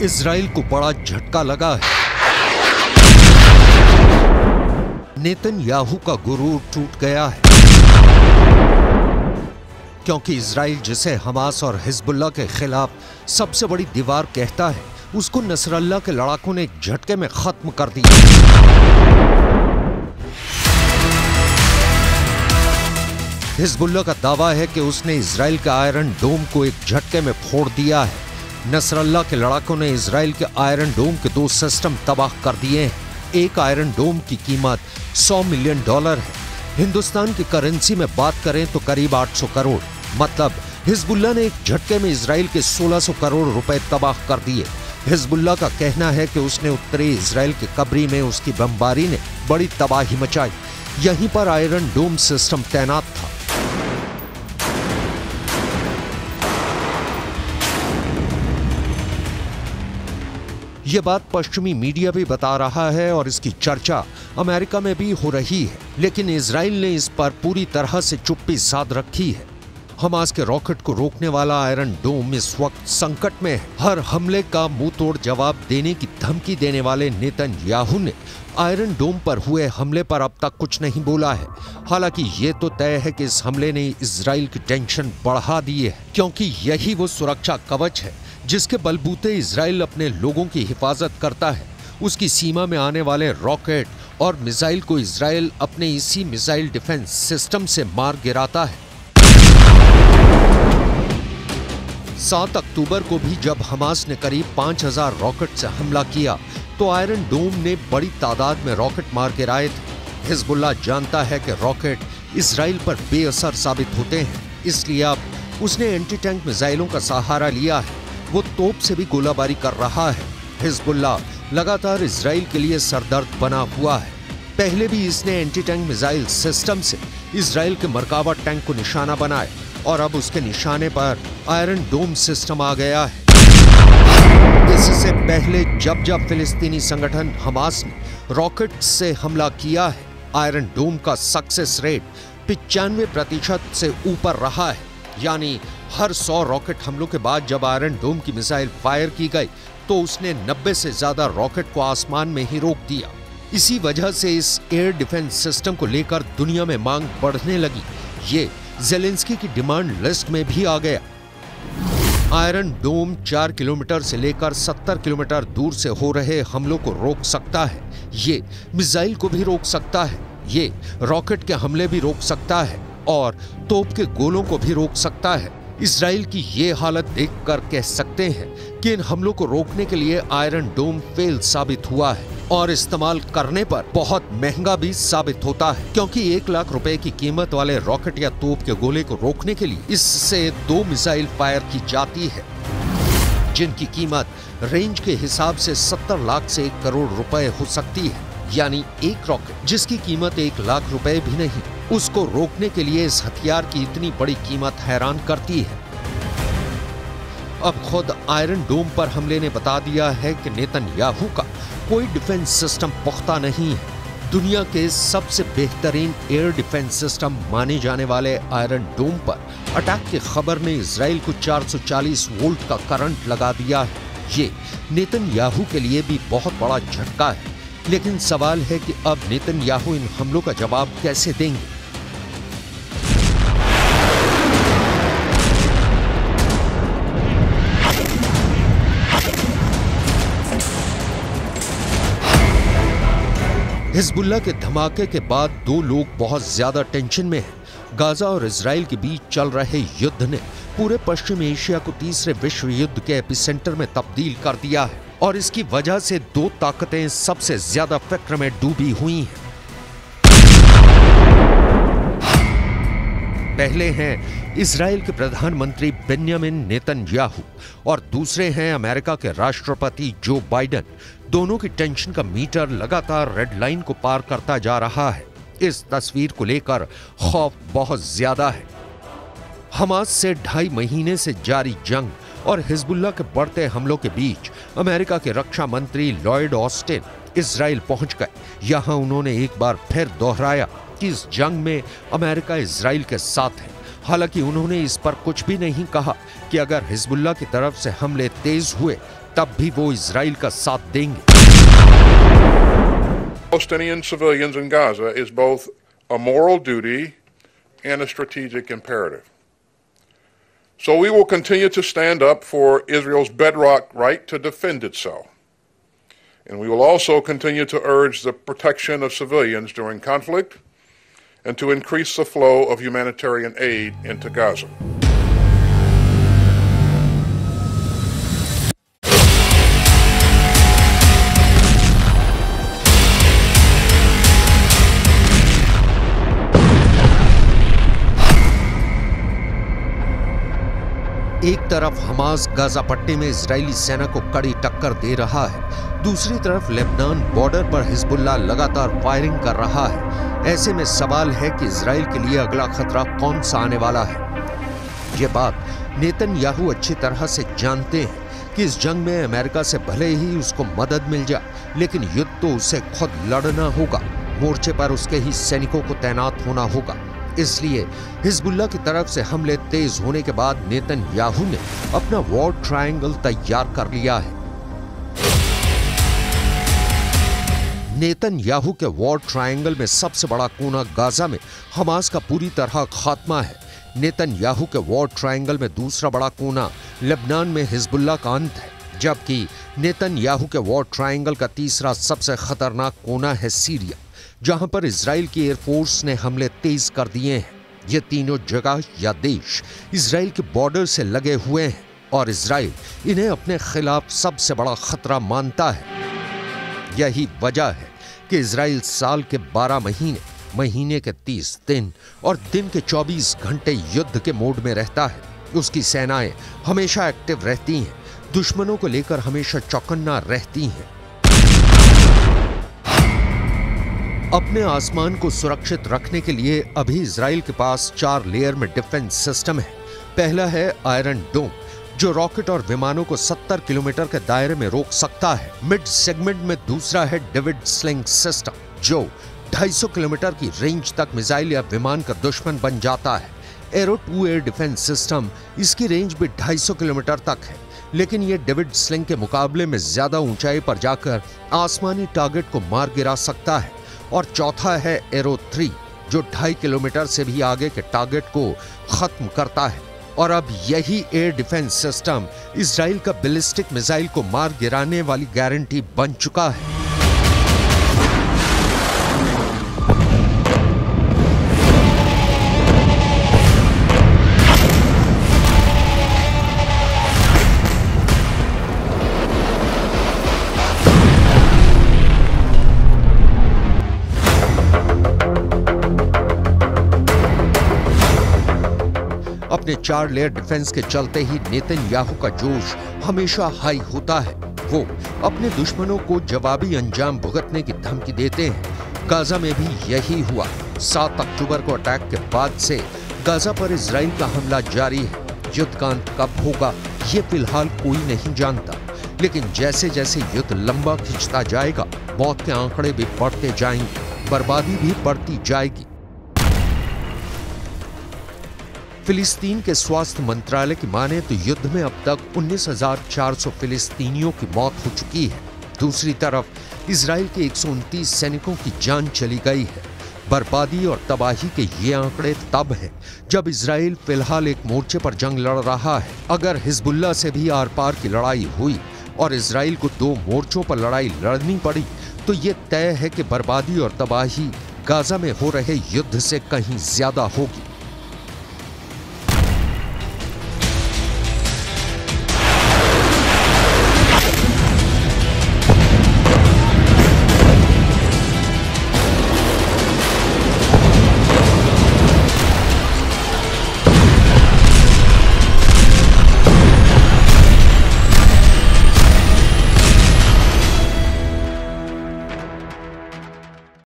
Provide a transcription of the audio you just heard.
Israel को बड़ा झटका लगा है। नेतन्याहू का गुरूर टूट गया है, क्योंकि इजराइल जिसे हमास और हिजबुल्लाह के खिलाफ सबसे बड़ी दीवार कहता है, उसको नसरल्लाह के लड़ाकों ने एक झटके में खत्म कर दिया। हिजबुल्लाह का दावा है कि उसने इजराइल के आयरन डोम को एक झटके में फोड़ दिया है। नसरल्लाह के लड़ाकों ने इजराइल के आयरन डोम के 2 सिस्टम तबाह कर दिए हैं। एक आयरन डोम की कीमत $100 मिलियन है। हिंदुस्तान की करेंसी में बात करें तो करीब 800 करोड़। मतलब हिजबुल्लाह ने एक झटके में इजराइल के 1600 करोड़ रुपए तबाह कर दिए। हिजबुल्लाह का कहना है कि उसने उत्तरी इजराइल के कब्री में उसकी बमबारी ने बड़ी तबाही मचाई। यहीं पर आयरन डोम सिस्टम तैनात था। यह बात पश्चिमी मीडिया भी बता रहा है और इसकी चर्चा अमेरिका में भी हो रही है, लेकिन इजराइल ने इस पर पूरी तरह से चुप्पी साध रखी है। हमास के रॉकेट को रोकने वाला आयरन डोम इस वक्त संकट में है। हर हमले का मुंह तोड़ जवाब देने की धमकी देने वाले नेतन्याहू ने आयरन डोम पर हुए हमले पर अब तक कुछ नहीं बोला है। हालांकि ये तो तय है कि इस हमले ने इजराइल की टेंशन बढ़ा दी है, क्योंकि यही वो सुरक्षा कवच है जिसके बलबूते इजराइल अपने लोगों की हिफाजत करता है। उसकी सीमा में आने वाले रॉकेट और मिसाइल को इजराइल अपने इसी मिसाइल डिफेंस सिस्टम से मार गिराता है। 7 अक्टूबर को भी जब हमास ने करीब 5000 रॉकेट से हमला किया तो आयरन डोम ने बड़ी तादाद में रॉकेट मार गिराए थे। हिजबुल्लाह जानता है कि रॉकेट इजराइल पर बेअसर साबित होते हैं, इसलिए अब उसने एंटी टैंक मिसाइलों का सहारा लिया है। वो तोप से भी गोलाबारी कर रहा है। हिजबुल्लाह लगातार इजराइल के लिए सरदर्द बना हुआ है। पहले भी इसने एंटी टैंक मिसाइल सिस्टम से इजराइल के मरकाबा टैंक को निशाना बनाया और अब उसके निशाने पर आयरन डोम सिस्टम आ गया है। इससे पहले जब जब फिलिस्तीनी संगठन हमास ने रॉकेट से हमला किया है, आयरन डोम का सक्सेस रेट 95% से ऊपर रहा है। यानी हर 100 रॉकेट हमलों के बाद जब आयरन डोम की मिसाइल फायर की गई तो उसने 90 से ज्यादा रॉकेट को आसमान में ही रोक दिया। इसी वजह से इस एयर डिफेंस सिस्टम को लेकर दुनिया में मांग बढ़ने लगी। ये ज़ेलेंस्की की डिमांड लिस्ट में भी आ गया। आयरन डोम 4 किलोमीटर से लेकर 70 किलोमीटर दूर से हो रहे हमलों को रोक सकता है। ये मिसाइल को भी रोक सकता है, ये रॉकेट के हमले भी रोक सकता है और तोप के गोलों को भी रोक सकता है। इजराइल की ये हालत देखकर कह सकते हैं कि इन हमलों को रोकने के लिए आयरन डोम फेल साबित हुआ है और इस्तेमाल करने पर बहुत महंगा भी साबित होता है, क्योंकि 1 लाख रुपए की कीमत वाले रॉकेट या तोप के गोले को रोकने के लिए इससे 2 मिसाइल फायर की जाती है, जिनकी कीमत रेंज के हिसाब से 70 लाख से 1 करोड़ रुपए हो सकती है। यानी एक रॉकेट जिसकी कीमत 1 लाख रुपए भी नहीं, उसको रोकने के लिए इस हथियार की इतनी बड़ी कीमत हैरान करती है। अब खुद आयरन डोम पर हमले ने बता दिया है कि नेतन्याहू का कोई डिफेंस सिस्टम पुख्ता नहीं है। दुनिया के सबसे बेहतरीन एयर डिफेंस सिस्टम माने जाने वाले आयरन डोम पर अटैक की खबर ने इजराइल को 440 वोल्ट का करंट लगा दिया है। ये नेतन्याहू के लिए भी बहुत बड़ा झटका है। लेकिन सवाल है कि अब नेतन्याहू इन हमलों का जवाब कैसे देंगे। हिजबुल्लाह के धमाके के बाद 2 लोग बहुत ज्यादा टेंशन में हैं। गाजा और इजराइल के बीच चल रहे युद्ध ने पूरे पश्चिम एशिया को तीसरे विश्व युद्ध के एपिसेंटर में तब्दील कर दिया है और इसकी वजह से 2 ताकतें सबसे ज्यादा फिक्र में डूबी हुई हैं। पहले हैं इजराइल के प्रधानमंत्री बेंयामिन नेतन्याहू और दूसरे हैं अमेरिका के राष्ट्रपति जो बाइडेन। दोनों की टेंशन का मीटर लगातार रेड लाइन को पार करता जा रहा है। इस तस्वीर को लेकर खौफ बहुत ज्यादा है। हमास से 2.5 महीने से जारी जंग और हिजबुल्लाह के बढ़ते हमलों के बीच अमेरिका के रक्षा मंत्री लॉयड ऑस्टिन इजराइल पहुंच गए। यहां उन्होंने एक बार फिर दोहराया कि इस जंग में अमेरिका इजराइल के साथ है। हालांकि उन्होंने इस पर कुछ भी नहीं कहा कि अगर हिजबुल्लाह की तरफ से हमले तेज हुए तब भी वो इजराइल का साथ देंगे। Palestinian civilians in Gaza is both a moral duty and a strategic imperative. So we will continue to stand up for Israel's bedrock right to defend itself. And we will also continue to urge the protection of civilians during conflict and to increase the flow of humanitarian aid into Gaza. एक तरफ Hamas Gaza पट्टी में Israeli सेना को कड़ी टक्कर दे रहा है, दूसरी तरफ लेबनान बॉर्डर पर हिजबुल्लाह लगातार फायरिंग कर रहा है। ऐसे में सवाल है कि इजराइल के लिए अगला खतरा कौन सा आने वाला है। ये बात नेतन्याहू अच्छी तरह से जानते हैं कि इस जंग में अमेरिका से भले ही उसको मदद मिल जाए, लेकिन युद्ध तो उसे खुद लड़ना होगा। मोर्चे पर उसके ही सैनिकों को तैनात होना होगा। इसलिए हिजबुल्लाह की तरफ से हमले तेज होने के बाद नेतन्याहू ने अपना वॉर ट्रायंगल तैयार कर लिया है। नेतन्याहू के वॉर ट्रायंगल में सबसे बड़ा कोना गाजा में हमास का पूरी तरह खात्मा है। नेतन्याहू के वॉर ट्रायंगल में दूसरा बड़ा कोना लेबनान में हिजबुल्लाह का अंत है, जबकि नेतन्याहू के वॉर ट्रायंगल का तीसरा सबसे खतरनाक कोना है सीरिया, जहां पर इजराइल की एयरफोर्स ने हमले तेज कर दिए हैं। ये तीनों जगह या देश इजराइल के बॉर्डर से लगे हुए हैं और इजराइल इन्हें अपने खिलाफ सबसे बड़ा खतरा मानता है। यही वजह है कि इजराइल साल के 12 महीने, महीने के 30 दिन और दिन के 24 घंटे युद्ध के मोड में रहता है। उसकी सेनाएं हमेशा एक्टिव रहती हैं, दुश्मनों को लेकर हमेशा चौकन्ना रहती हैं। अपने आसमान को सुरक्षित रखने के लिए अभी इजराइल के पास 4 लेयर में डिफेंस सिस्टम है। पहला है आयरन डोम, जो रॉकेट और विमानों को 70 किलोमीटर के दायरे में रोक सकता है। मिड सेगमेंट में दूसरा है डेविड स्लिंग सिस्टम, जो 250 किलोमीटर की रेंज तक मिसाइल या विमान का दुश्मन बन जाता है। एरो 2 एयर डिफेंस सिस्टम, इसकी रेंज भी 250 किलोमीटर तक है, लेकिन यह डेविड स्लिंग के मुकाबले में ज्यादा ऊंचाई पर जाकर आसमानी टारगेट को मार गिरा सकता है। और चौथा है एरो 3, जो 2.5 किलोमीटर से भी आगे के टारगेट को खत्म करता है। और अब यही एयर डिफेंस सिस्टम इजराइल का बैलिस्टिक मिसाइल को मार गिराने वाली गारंटी बन चुका है। अपने 4 लेयर डिफेंस के चलते ही नेतन्याहू का जोश हमेशा हाई होता है। वो अपने दुश्मनों को जवाबी अंजाम भुगतने की धमकी देते हैं। गाजा में भी यही हुआ। 7 अक्टूबर को अटैक के बाद से गाजा पर इजराइल का हमला जारी है। युद्ध का अंत कब होगा ये फिलहाल कोई नहीं जानता, लेकिन जैसे जैसे युद्ध लंबा खिंचता जाएगा, मौत के आंकड़े भी बढ़ते जाएंगे, बर्बादी भी बढ़ती जाएगी। फिलिस्तीन के स्वास्थ्य मंत्रालय की माने तो युद्ध में अब तक 19,400 फिलिस्तीनियों की मौत हो चुकी है। दूसरी तरफ इजराइल के 129 सैनिकों की जान चली गई है। बर्बादी और तबाही के ये आंकड़े तब हैं जब इजराइल फिलहाल एक मोर्चे पर जंग लड़ रहा है। अगर हिजबुल्लाह से भी आर पार की लड़ाई हुई और इजराइल को 2 मोर्चों पर लड़ाई लड़नी पड़ी, तो ये तय है कि बर्बादी और तबाही गाजा में हो रहे युद्ध से कहीं ज्यादा होगी।